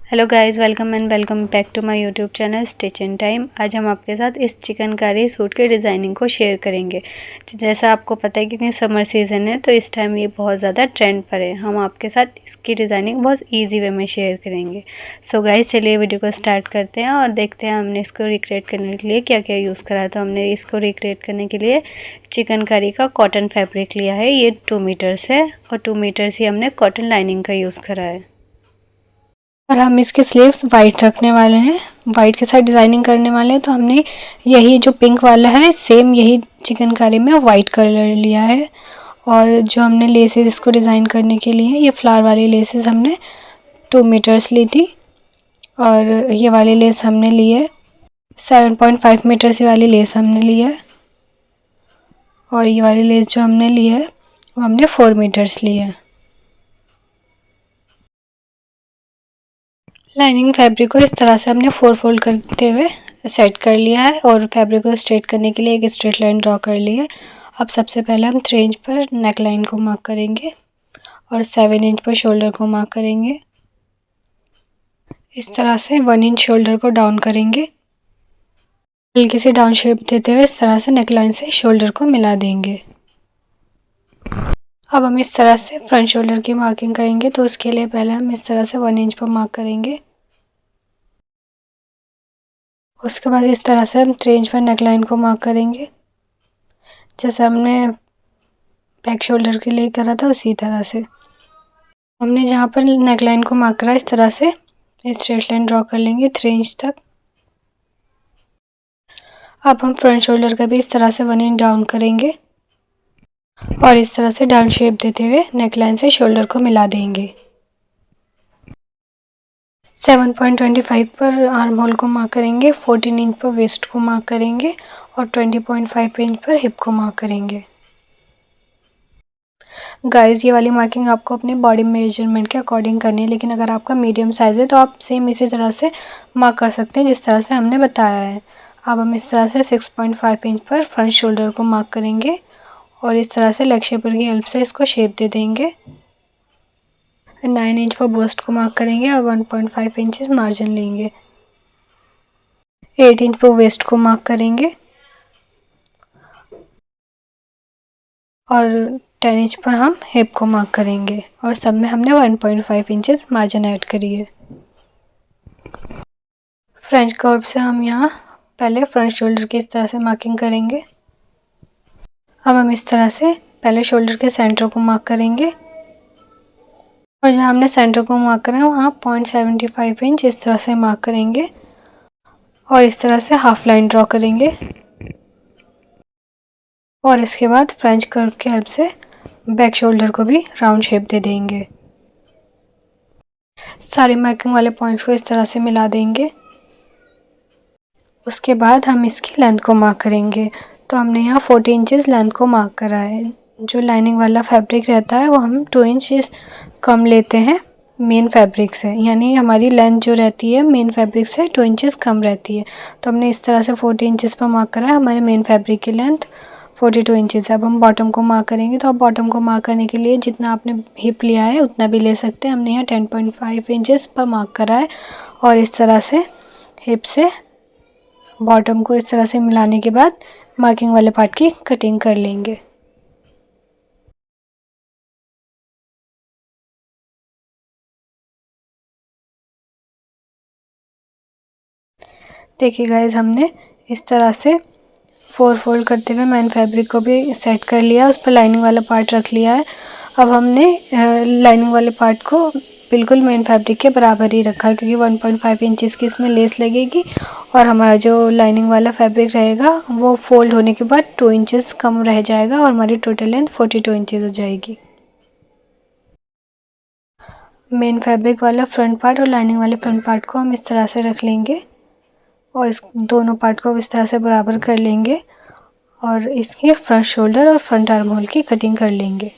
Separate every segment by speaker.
Speaker 1: Hello guys, welcome and welcome back to my YouTube channel stitch in time. आज हम आपके साथ इस चिकनकारी सूट के डिज़ाइनिंग को शेयर करेंगे। जैसा आपको पता है क्योंकि समर सीज़न है तो इस टाइम ये बहुत ज़्यादा ट्रेंड पर है। हम आपके साथ इसकी डिज़ाइनिंग बहुत इजी वे में शेयर करेंगे। सो गाइस, चलिए वीडियो को स्टार्ट करते हैं और देखते हैं हमने इसको रिक्रिएट करने के लिए क्या क्या यूज़ करा है। तो हमने इसको रिक्रिएट करने के लिए चिकनकारी का कॉटन फैब्रिक लिया है। ये 2 मीटर्स है और 2 मीटर्स ही हमने कॉटन लाइनिंग का यूज़ करा है। और हम इसके स्लीव्स वाइट रखने वाले हैं, वाइट के साथ डिज़ाइनिंग करने वाले हैं। तो हमने यही जो पिंक वाला है सेम यही चिकनकारी में वाइट कलर लिया है। और जो हमने लेसेस इसको डिज़ाइन करने के लिए ये फ्लावर वाली लेसेस हमने 2 मीटर्स ली थी। और ये वाली लेस हमने ली है 7.5 मीटर्स वाली लेस हमने ली है। और ये वाली लेस जो हमने ली है वो हमने 4 मीटर्स ली है। लाइनिंग फैब्रिक को इस तरह से हमने 4 फोल्ड करते हुए सेट कर लिया है। और फैब्रिक को स्ट्रेट करने के लिए एक स्ट्रेट लाइन ड्रॉ कर ली है। अब सबसे पहले हम 3 इंच पर नेक लाइन को मार्क करेंगे और 7 इंच पर शोल्डर को मार्क करेंगे। इस तरह से 1 इंच शोल्डर को डाउन करेंगे। हल्की सी डाउन शेप देते हुए इस तरह से नेक लाइन से शोल्डर को मिला देंगे। अब हम इस तरह से फ्रंट शोल्डर की मार्किंग करेंगे। तो उसके लिए पहले हम इस तरह से 1 इंच पर मार्क करेंगे। उसके बाद इस तरह से हम 3 इंच पर नेक लाइन को मार्क करेंगे, जैसे हमने बैक शोल्डर के लिए करा था उसी तरह से। हमने जहाँ पर नेक लाइन को मार्क करा इस तरह से स्ट्रेट लाइन ड्रॉ कर लेंगे 3 इंच तक। अब हम फ्रंट शोल्डर का भी इस तरह से 1 इंच डाउन करेंगे और इस तरह से डाउन शेप देते हुए नेक लाइन से शोल्डर को मिला देंगे। 7.25 पर आर्म होल को मार्क करेंगे, 14 इंच पर वेस्ट को मार्क करेंगे और 20.5 इंच पर हिप को मार्क करेंगे। गाइस, ये वाली मार्किंग आपको अपने बॉडी मेजरमेंट के अकॉर्डिंग करनी है, लेकिन अगर आपका मीडियम साइज़ है तो आप सेम इसी तरह से मार्क कर सकते हैं जिस तरह से हमने बताया है। अब हम इस तरह से 6.5 इंच पर फ्रंट शोल्डर को मार्क करेंगे और इस तरह से लेग शेपर की हेल्प से इसको शेप दे देंगे। 9 इंच पर बस्ट को मार्क करेंगे और 1.5 इंचेस मार्जिन लेंगे। 8 इंच पर वेस्ट को मार्क करेंगे और 10 इंच पर हम हिप को मार्क करेंगे और सब में हमने 1.5 इंचेस मार्जिन ऐड करी है। फ्रेंच कर्व से हम यहाँ पहले फ्रंट शोल्डर की इस तरह से मार्किंग करेंगे। अब हम इस तरह से पहले शोल्डर के सेंटर को मार्क करेंगे और जहाँ हमने सेंटर को मार्क करा है वहाँ 0.75 इंच इस तरह से मार्क करेंगे और इस तरह से हाफ लाइन ड्रॉ करेंगे। और इसके बाद फ्रेंच कर्व की हेल्प से बैक शोल्डर को भी राउंड शेप दे देंगे। सारे मार्किंग वाले पॉइंट्स को इस तरह से मिला देंगे। उसके बाद हम इसकी लेंथ को मार्क करेंगे। तो हमने यहाँ 40 इंचेस लेंथ को मार्क करा है। जो लाइनिंग वाला फैब्रिक रहता है वो हम 2 इंचेस कम लेते हैं मेन फैब्रिक से, यानी हमारी लेंथ जो रहती है मेन फैब्रिक से 2 इंचेस कम रहती है। तो हमने इस तरह से 40 इंचेस पर मार्क करा है। हमारे मेन फैब्रिक की लेंथ 42 इंचेस है। अब हम बॉटम को मार्क करेंगे। तो आप बॉटम को मार्क करने के लिए जितना आपने हिप लिया है उतना भी ले सकते हैं। हमने यहाँ 10.5 इंचेस पर मार्क करा है और इस तरह से हिप से बॉटम को इस तरह से मिलाने के बाद मार्किंग वाले पार्ट की कटिंग कर लेंगे। देखिए गाइस, हमने इस तरह से 4 फोल्ड करते हुए मेन फैब्रिक को भी सेट कर लिया, उस पर लाइनिंग वाला पार्ट रख लिया है। अब हमने लाइनिंग वाले पार्ट को बिल्कुल मेन फैब्रिक के बराबर ही रखा है, क्योंकि 1.5 इंचेस की इसमें लेस लगेगी और हमारा जो लाइनिंग वाला फैब्रिक रहेगा वो फोल्ड होने के बाद 2 इंचेस कम रह जाएगा और हमारी टोटल लेंथ 42 इंचेस हो जाएगी। मेन फैब्रिक वाला फ्रंट पार्ट और लाइनिंग वाले फ्रंट पार्ट को हम इस तरह से रख लेंगे और इस दोनों पार्ट को इस तरह से बराबर कर लेंगे और इसके फ्रंट शोल्डर और फ्रंट आर्म होल की कटिंग कर लेंगे।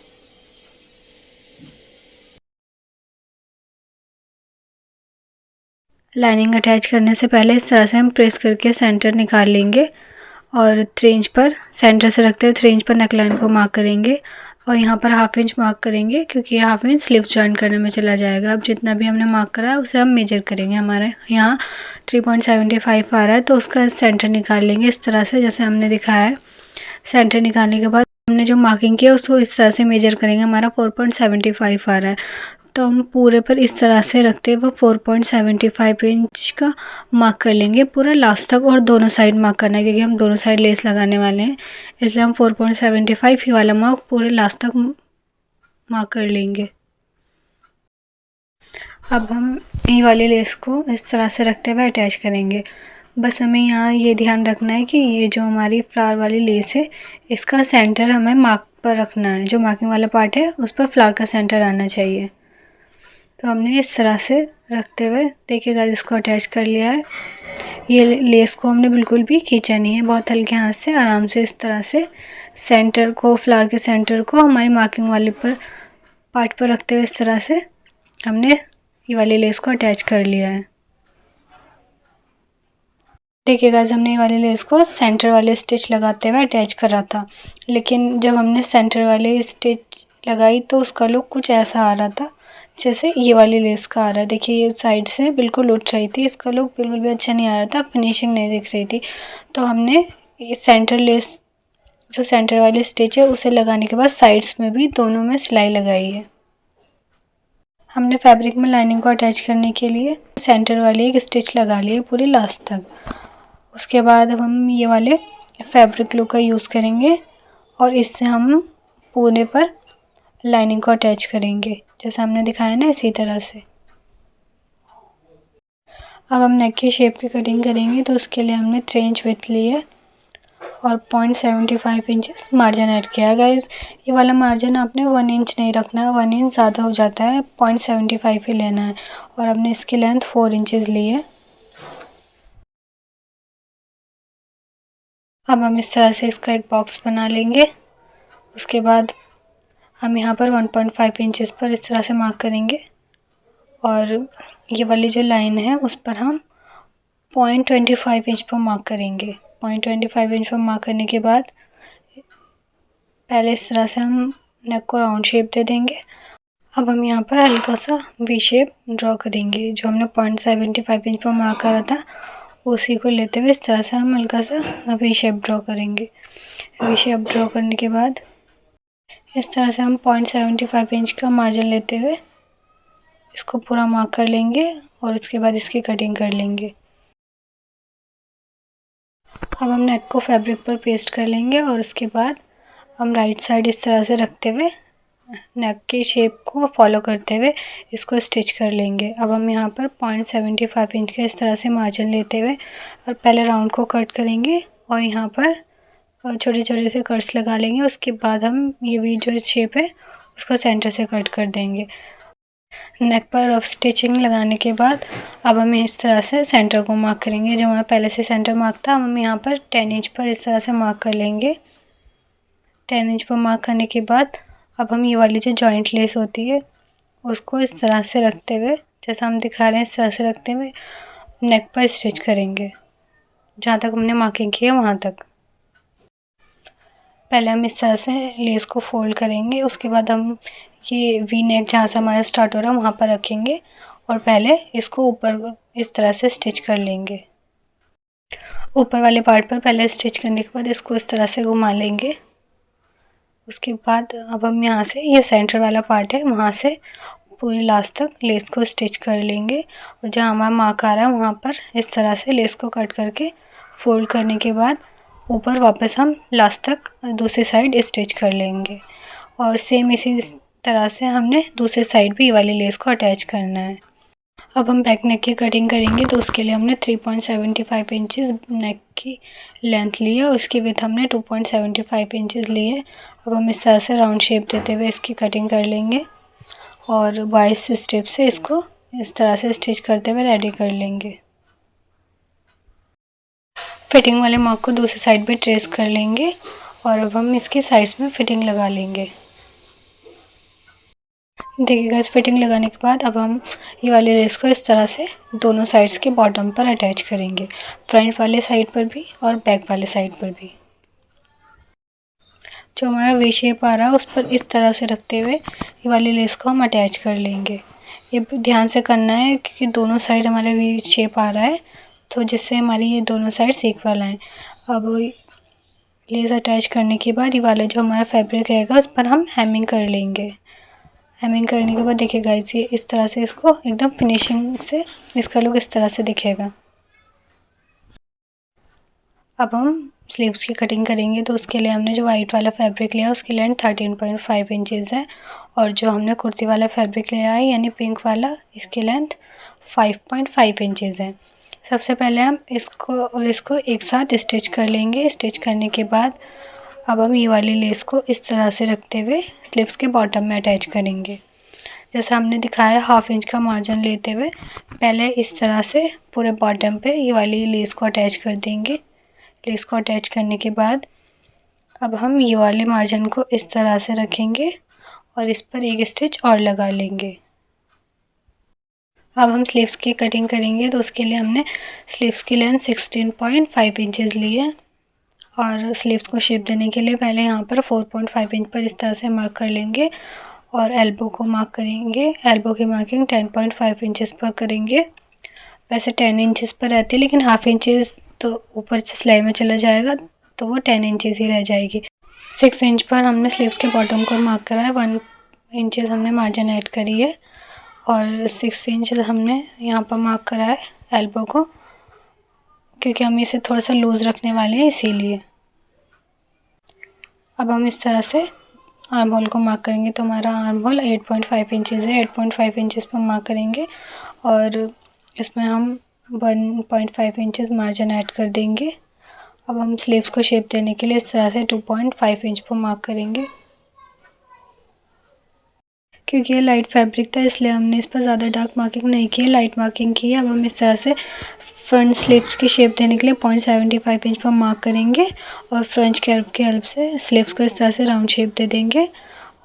Speaker 1: लाइनिंग अटैच करने से पहले इस तरह से हम प्रेस करके सेंटर निकाल लेंगे और 3 इंच पर सेंटर से रखते हुए 3 इंच पर नेक लाइन को मार्क करेंगे और यहाँ पर हाफ इंच मार्क करेंगे क्योंकि हाफ इंच स्लीव्स जॉइन करने में चला जाएगा। अब जितना भी हमने मार्क करा है उसे हम मेजर करेंगे। हमारे यहाँ 3.75 आ रहा है तो उसका सेंटर निकाल लेंगे इस तरह से जैसे हमने दिखाया है। सेंटर निकालने के बाद हमने जो मार्किंग किया उसको इस तरह से मेजर करेंगे। हमारा 4.75 आ रहा है तो हम पूरे पर इस तरह से रखते हुए 4.75 इंच का मार्क कर लेंगे पूरा लास्ट तक, और दोनों साइड मार्क करना है क्योंकि हम दोनों साइड लेस लगाने वाले हैं, इसलिए हम 4.75 ही वाला मार्क पूरे लास्ट तक मार्क कर लेंगे। अब हम ये वाली लेस को इस तरह से रखते हुए अटैच करेंगे। बस हमें यहाँ ये ध्यान रखना है कि ये जो हमारी फ्लावर वाली लेस है इसका सेंटर हमें मार्क पर रखना है। जो मार्किंग वाला पार्ट है उस पर फ्लावर का सेंटर आना चाहिए। तो हमने इस तरह से रखते हुए देखिएगा इसको अटैच कर लिया है। ये लेस को हमने बिल्कुल भी खींचा नहीं है, बहुत हल्के हाथ से आराम से इस तरह से सेंटर को, फ्लावर के सेंटर को हमारी मार्किंग वाले पर पार्ट पर रखते हुए इस तरह से हमने ये वाली लेस को अटैच कर लिया है। देखिएगा हमने ये वाली लेस को सेंटर वाले स्टिच लगाते हुए अटैच करा था, लेकिन जब हमने सेंटर वाले स्टिच लगाई तो उसका लुक कुछ ऐसा आ रहा था जैसे ये वाली लेस का आ रहा है। देखिए ये साइड से बिल्कुल उठ रही थी, इसका लुक बिल्कुल भी अच्छा नहीं आ रहा था, फिनिशिंग नहीं दिख रही थी। तो हमने ये सेंटर लेस जो सेंटर वाली स्टिच है उसे लगाने के बाद साइड्स में भी दोनों में सिलाई लगाई है। हमने फैब्रिक में लाइनिंग को अटैच करने के लिए सेंटर वाली एक स्टिच लगा ली है पूरी लास्ट तक। उसके बाद हम ये वाले फैब्रिक ग्लू का यूज़ करेंगे और इससे हम पूरे पर लाइनिंग को अटैच करेंगे जैसा हमने दिखाया ना, इसी तरह से। अब हम नेक की शेप की कटिंग करेंगे तो उसके लिए हमने 3 इंच विड्थ ली है और 0.75 इंचेस मार्जिन ऐड किया है। गाइज ये वाला मार्जिन आपने 1 इंच नहीं रखना है, 1 इंच ज़्यादा हो जाता है, 0.75 ही लेना है। और हमने इसकी लेंथ 4 इंचेस ली है। अब हम इस तरह से इसका एक बॉक्स बना लेंगे। उसके बाद हम यहाँ पर 1.5 इंचेस पर इस तरह से मार्क करेंगे और ये वाली जो लाइन है उस पर हम 0.25 इंच पर मार्क करेंगे। 0.25 इंच पर मार्क करने के बाद पहले इस तरह से हम नेक को राउंड शेप दे देंगे। अब हम यहाँ पर हल्का सा वी शेप ड्रॉ करेंगे। जो हमने 0.75 इंच पर मार्क करा था उसी को लेते हुए इस तरह से हम हल्का सा वी शेप ड्रॉ करेंगे। वी शेप ड्रॉ करने के बाद इस तरह से हम 0.75 इंच का मार्जिन लेते हुए इसको पूरा मार्क कर लेंगे और उसके बाद इसकी कटिंग कर लेंगे। अब हम नेक को फैब्रिक पर पेस्ट कर लेंगे और उसके बाद हम राइट साइड इस तरह से रखते हुए नेक की शेप को फॉलो करते हुए इसको स्टिच कर लेंगे। अब हम यहाँ पर 0.75 इंच का इस तरह से मार्जिन लेते हुए और पहले राउंड को कट करेंगे और यहाँ पर छोटे छोटे से कट्स लगा लेंगे। उसके बाद हम ये वी जो शेप है उसको सेंटर से कट कर देंगे। नेक पर रफ स्टिचिंग लगाने के बाद अब हम इस तरह से सेंटर को मार्क करेंगे। जो हमारा पहले से सेंटर मार्क था हम यहाँ पर 10 इंच पर इस तरह से मार्क कर लेंगे। 10 इंच पर मार्क करने के बाद अब हम ये वाली जो जॉइंट लेस होती है उसको इस तरह से रखते हुए, जैसा हम दिखा रहे हैं इस तरह से रखते हुए नेक पर स्टिच करेंगे जहाँ तक हमने मार्किंग की है वहाँ तक। पहले हम इस तरह से लेस को फोल्ड करेंगे, उसके बाद हम ये वी नेक जहाँ से हमारा स्टार्ट हो रहा है वहाँ पर रखेंगे और पहले इसको ऊपर इस तरह से स्टिच कर लेंगे। ऊपर वाले पार्ट पर पहले स्टिच करने के बाद इसको इस तरह से घुमा लेंगे। उसके बाद अब हम यहाँ से ये सेंटर वाला पार्ट है वहाँ से पूरी लास्ट तक लेस को स्टिच कर लेंगे और जहाँ हमारा मार्क आ रहा है वहाँ पर इस तरह से लेस को कट करके फोल्ड करने के बाद ऊपर वापस हम लास्ट तक दूसरी साइड स्टिच कर लेंगे और सेम इसी तरह से हमने दूसरी साइड भी ये वाली लेस को अटैच करना है। अब हम बैक नेक की कटिंग करेंगे तो उसके लिए हमने 3.75 इंचेस नेक की लेंथ ली है और उसकी विड्थ हमने 2.75 इंचेस ली है। अब हम इस तरह से राउंड शेप देते हुए इसकी कटिंग कर लेंगे और 22 स्टेप से इसको इस तरह से स्टिच करते हुए रेडी कर लेंगे। फिटिंग वाले मार्क को दूसरी साइड भी ट्रेस कर लेंगे और अब हम इसके साइड्स में फिटिंग लगा लेंगे। देखिएगा इस फिटिंग लगाने के बाद अब हम ये वाली लेस को इस तरह से दोनों साइड्स के बॉटम पर अटैच करेंगे, फ्रंट वाले साइड पर भी और बैक वाले साइड पर भी। जो हमारा वी शेप आ रहा है उस पर इस तरह से रखते हुए ये वाली लेस को हम अटैच कर लेंगे। ये ध्यान से करना है क्योंकि दोनों साइड हमारा वी शेप आ रहा है, तो जिससे हमारी ये दोनों साइड इक्वल आएँ। अब लेस अटैच करने के बाद ये वाला जो हमारा फैब्रिक रहेगा उस पर हम हेमिंग कर लेंगे। हेमिंग करने के बाद देखिए गाइस, ये इस तरह से इसको एकदम फिनिशिंग से इसका लुक इस तरह से दिखेगा। अब हम स्लीव्स की कटिंग करेंगे, तो उसके लिए हमने जो वाइट वाला फैब्रिक लिया उसकी लेंथ 13.5 इंचेस है, और जो हमने कुर्ती वाला फैब्रिक लिया है यानी पिंक वाला, इसकी लेंथ 5.5 इंचेस है। सबसे पहले हम इसको और इसको एक साथ स्टिच कर लेंगे। स्टिच करने के बाद अब हम ये वाली लेस को इस तरह से रखते हुए स्लीव्स के बॉटम में अटैच करेंगे। जैसा हमने दिखाया, 1/2 इंच का मार्जिन लेते हुए पहले इस तरह से पूरे बॉटम पे ये वाली लेस को अटैच कर देंगे। लेस को अटैच करने के बाद अब हम ये वाले मार्जिन को इस तरह से रखेंगे और इस पर एक स्टिच और लगा लेंगे। अब हम स्लीव्स की कटिंग करेंगे, तो उसके लिए हमने स्लीव्स की लेंथ 16.5 इंचेस ली है, और स्लीव्स को शेप देने के लिए पहले यहाँ पर 4.5 इंच पर इस तरह से मार्क कर लेंगे और एल्बो को मार्क करेंगे। एल्बो की मार्किंग 10.5 इंचेस पर करेंगे। वैसे 10 इंचेस पर रहती है, लेकिन 1/2 इंचेस तो ऊपर से सिलाई में चला जाएगा, तो वो 10 इंचेस ही रह जाएगी। 6 इंच पर हमने स्लीव्स के बॉटम को मार्क करा है, 1 इंचेस हमने मार्जिन ऐड करी है, और 6 इंच हमने यहाँ पर मार्क करा है एल्बो को, क्योंकि हम इसे थोड़ा सा लूज़ रखने वाले हैं इसीलिए। अब हम इस तरह से आर्म होल को मार्क करेंगे, तो हमारा आर्म होल 8.5 इंचेस है। 8.5 इंचेस पर मार्क करेंगे और इसमें हम 1.5 इंचेस मार्जिन ऐड कर देंगे। अब हम स्लीव्स को शेप देने के लिए इस तरह से 2.5 इंच पर मार्क करेंगे। क्योंकि ये लाइट फैब्रिक था इसलिए हमने इस पर ज़्यादा डार्क मार्किंग नहीं की है, लाइट मार्किंग की है। अब हम इस तरह से फ्रंट स्लीव्स की शेप देने के लिए 0.75 इंच पर मार्क करेंगे और फ्रेंच कर्व की हेल्प से स्लीव्स को इस तरह से राउंड शेप दे देंगे,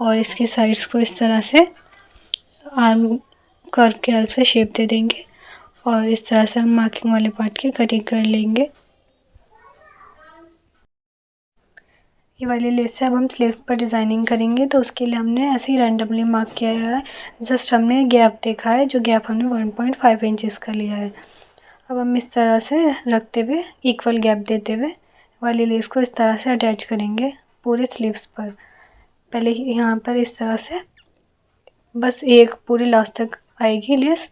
Speaker 1: और इसके साइड्स को इस तरह से आर्म कर्व की हेल्प से शेप दे देंगे, और इस तरह से हम मार्किंग वाले पार्ट की कटिंग कर लेंगे। ये वाली लेस से अब हम स्लीव्स पर डिज़ाइनिंग करेंगे, तो उसके लिए हमने ऐसे ही रैंडमली मार्क किया है। जस्ट हमने गैप देखा है, जो गैप हमने 1.5 इंचेस का लिया है। अब हम इस तरह से रखते हुए इक्वल गैप देते हुए वाली लेस को इस तरह से अटैच करेंगे पूरे स्लीव्स पर। पहले यहाँ पर इस तरह से बस एक पूरी लास्ट तक आएगी लेस,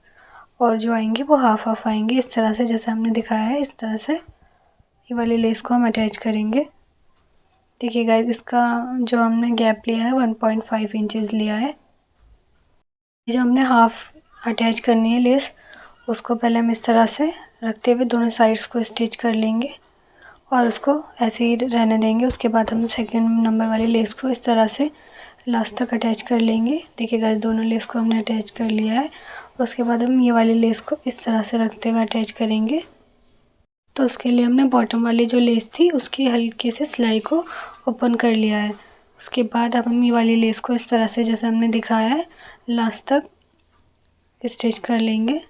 Speaker 1: और जो आएंगी वो हाफ हाफ आएंगी इस तरह से, जैसे हमने दिखाया है। इस तरह से ये वाली लेस को हम अटैच करेंगे। देखिए गाइस, इसका जो हमने गैप लिया है 1.5 इंचेस लिया है। जो हमने हाफ अटैच करनी है लेस, उसको पहले हम इस तरह से रखते हुए दोनों साइड्स को स्टिच कर लेंगे और उसको ऐसे ही रहने देंगे। उसके बाद हम सेकंड नंबर वाली लेस को इस तरह से लास्ट तक अटैच कर लेंगे। देखिए गाइस, दोनों लेस को हमने अटैच कर लिया है। उसके बाद हम ये वाली लेस को इस तरह से रखते हुए अटैच करेंगे। तो उसके लिए हमने बॉटम वाली जो लेस थी उसकी हल्की से सिलाई को ओपन कर लिया है। उसके बाद अब हम ये वाली लेस को इस तरह से, जैसे हमने दिखाया है, लास्ट तक स्टिच कर लेंगे।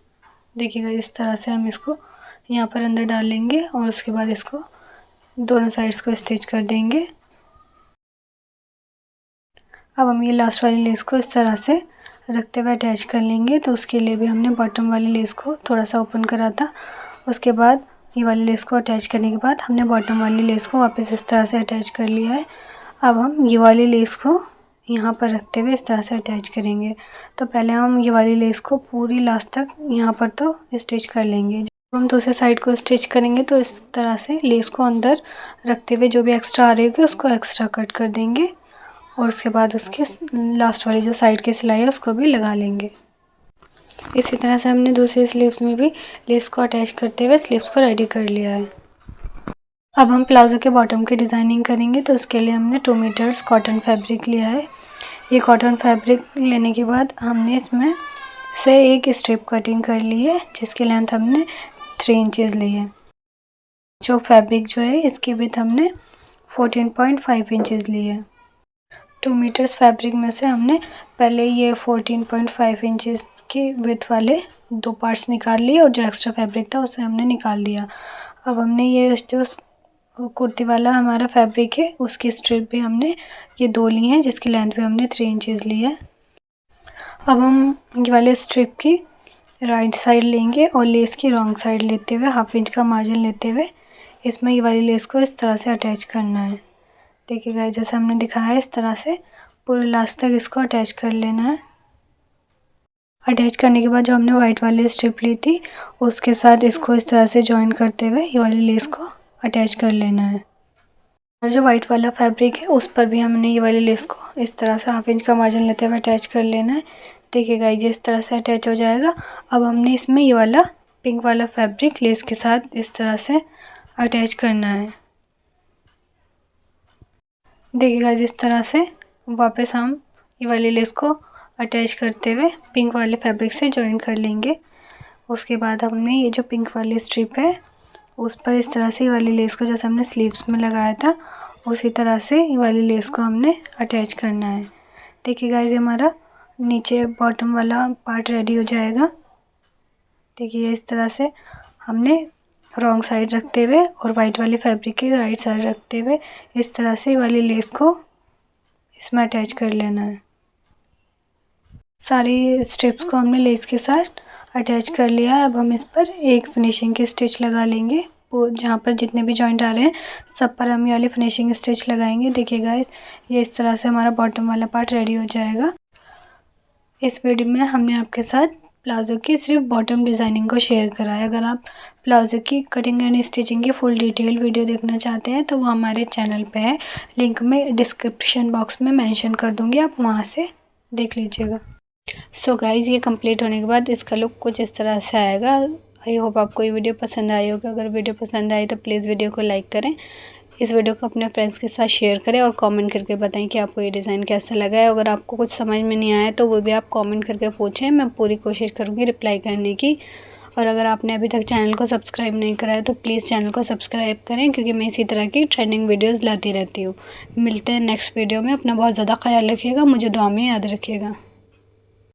Speaker 1: देखिएगा, इस तरह से हम इसको यहाँ पर अंदर डाल लेंगे और उसके बाद इसको दोनों साइड्स को स्टिच कर देंगे। अब हम ये लास्ट वाली लेस को इस तरह से रखते हुए अटैच कर लेंगे। तो उसके लिए भी हमने बॉटम वाली लेस को थोड़ा सा ओपन करा था। उसके बाद ये वाली लेस को अटैच करने के बाद हमने बॉटम वाली लेस को वापस इस तरह से अटैच कर लिया है। अब हम ये वाली लेस को यहाँ पर रखते हुए इस तरह से अटैच करेंगे। तो पहले हम ये वाली लेस को पूरी लास्ट तक यहाँ पर तो स्टिच कर लेंगे। जब हम दूसरे साइड को स्टिच करेंगे तो इस तरह से लेस को अंदर रखते हुए जो भी एक्स्ट्रा आ रही होगी उसको एक्स्ट्रा कट कर देंगे, और उसके बाद उसके लास्ट वाली जो साइड की सिलाई है उसको भी लगा लेंगे। इसी तरह से हमने दूसरी स्लीव्स में भी लेस को अटैच करते हुए स्लीव्स को रेडी कर लिया है। अब हम प्लाजो के बॉटम की डिज़ाइनिंग करेंगे। तो उसके लिए हमने 2 मीटर्स कॉटन फैब्रिक लिया है। ये कॉटन फैब्रिक लेने के बाद हमने इसमें से एक स्ट्रिप कटिंग कर ली है, जिसकी लेंथ हमने 3 इंचेस ली है। जो फैब्रिक जो है इसकी विड्थ हमने 14.5 इंचेस ली है। 2 मीटर्स फैब्रिक में से हमने पहले ये 14.5 इंचेस के विड्थ वाले 2 पार्ट्स निकाल लिए, और जो एक्स्ट्रा फैब्रिक था उसे हमने निकाल दिया। अब हमने ये जो कुर्ती वाला हमारा फैब्रिक है उसकी स्ट्रिप भी हमने ये 2 ली हैं, जिसकी लेंथ भी हमने 3 इंचेस ली है। अब हम ये वाले स्ट्रिप की राइट साइड लेंगे और लेस की रॉन्ग साइड लेते हुए 1/2 इंच का मार्जिन लेते हुए इसमें ये वाली लेस को इस तरह से अटैच करना है। देखिए गाइस, जैसे हमने दिखाया है इस तरह से पूरे लास्ट तक इसको अटैच कर लेना है। अटैच करने के बाद जो हमने वाइट वाली स्ट्रिप ली थी उसके साथ इसको इस तरह से जॉइन करते हुए ये वाली लेस को अटैच कर लेना है। और जो वाइट वाला फैब्रिक है उस पर भी हमने ये वाली लेस को इस तरह से 1/2 इंच का मार्जिन लेते हुए अटैच कर लेना है। देखिए गाइस, इस तरह से अटैच हो जाएगा। अब हमने इसमें ये वाला पिंक वाला फैब्रिक लेस के साथ इस तरह से अटैच करना है। देखिए गाइस, इस तरह से वापस हम ये वाली लेस को अटैच करते हुए पिंक वाले फैब्रिक से जॉइन कर लेंगे। उसके बाद हमने ये जो पिंक वाली स्ट्रिप है उस पर इस तरह से ये वाली लेस को, जैसे हमने स्लीव्स में लगाया था उसी तरह से ये वाली लेस को हमने अटैच करना है। देखिए गाइस, हमारा नीचे बॉटम वाला पार्ट रेडी हो जाएगा। देखिए इस तरह से हमने रॉन्ग साइड रखते हुए और वाइट वाली फैब्रिक की राइट साइड रखते हुए इस तरह से वाली लेस को इसमें अटैच कर लेना है। सारी स्ट्रिप्स को हमने लेस के साथ अटैच कर लिया है। अब हम इस पर एक फिनिशिंग की स्टिच लगा लेंगे। जहाँ पर जितने भी जॉइंट आ रहे हैं सब पर हम ये वाली फिनिशिंग स्टिच लगाएंगे। देखिए गाइस, ये इस तरह से हमारा बॉटम वाला पार्ट रेडी हो जाएगा। इस वीडियो में हमने आपके साथ प्लाज़ो की सिर्फ बॉटम डिज़ाइनिंग को शेयर करा है। अगर आप प्लाज़ो की कटिंग एंड स्टिचिंग की फुल डिटेल वीडियो देखना चाहते हैं तो वो हमारे चैनल पे है, लिंक मैं डिस्क्रिप्शन बॉक्स में मेंशन कर दूँगी, आप वहाँ से देख लीजिएगा। सो गाइज़, ये कंप्लीट होने के बाद इसका लुक कुछ इस तरह से आएगा। आई होप आपको ये वीडियो पसंद आई होगी। अगर वीडियो पसंद आई तो प्लीज़ वीडियो को लाइक करें, इस वीडियो को अपने फ्रेंड्स के साथ शेयर करें और कमेंट करके बताएं कि आपको ये डिज़ाइन कैसा लगा है। अगर आपको कुछ समझ में नहीं आया तो वो भी आप कमेंट करके पूछें, मैं पूरी कोशिश करूँगी रिप्लाई करने की। और अगर आपने अभी तक चैनल को सब्सक्राइब नहीं करा है तो प्लीज़ चैनल को सब्सक्राइब करें, क्योंकि मैं इसी तरह की ट्रेंडिंग वीडियोज़ लाती रहती हूँ। मिलते हैं नेक्स्ट वीडियो में। अपना बहुत ज़्यादा ख्याल रखिएगा, मुझे दुआ में याद रखिएगा।